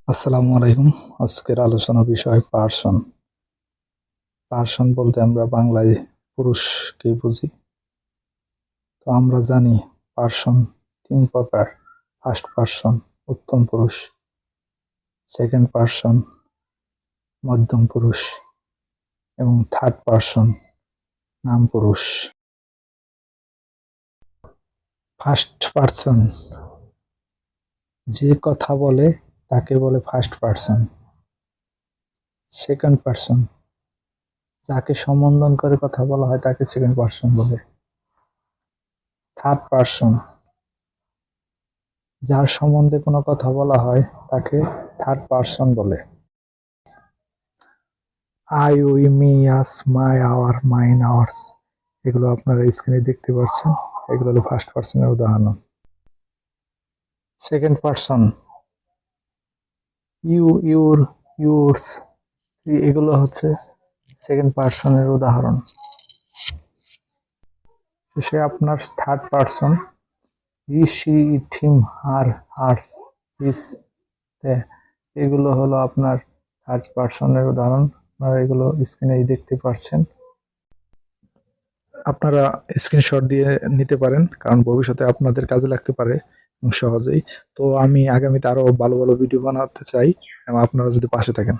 আসসালামু আলাইকুম। আজকের আলোচনা বিষয় পার্সন। পার্সন বলতে আমরা বাংলায় পুরুষকে বুঝি। তো আমরা জানি পার্সন তিন প্রকার: ফার্স্ট পার্সন উত্তম পুরুষ, সেকেন্ড পার্সন মধ্যম পুরুষ এবং থার্ড পার্সন নাম পুরুষ। ফার্স্ট পার্সন যে কথা বলে তাকে বলে ফার্স্ট পার্সন। সেকেন্ড পার্সন যাকে সম্বোধন করে কথা বলা হয় তাকে সেকেন্ড পার্সন বলে। থার্ড পার্সন যার সম্বন্ধে কোনো কথা বলা হয় তাকে থার্ড পার্সন বলে। I, we, me, us, my, our, mine, ours, এগুলো আপনারা স্ক্রিনে দেখতে পাচ্ছেন। এগুলো হলো ফার্স্ট পার্সনের উদাহরণ। Second person you, your, yours, এগুলো হচ্ছে সেকেন্ড পার্সনের উদাহরণ। সে আপনার third person he, she, it, him, her, hers, his, এগুলো হলো আপনার থার্ড পার্সনের উদাহরণ। আপনারা এগুলো স্ক্রিনে দেখতে পাচ্ছেন। আপনারা স্ক্রিনশট দিয়ে নিতে পারেন, কারণ ভবিষ্যতে আপনাদের কাজে লাগতে পারে সহজেই। তো আমি আগামীতে আরো ভালো ভালো ভিডিও বানাতে চাই এবং আপনারা যদি পাশে থাকেন।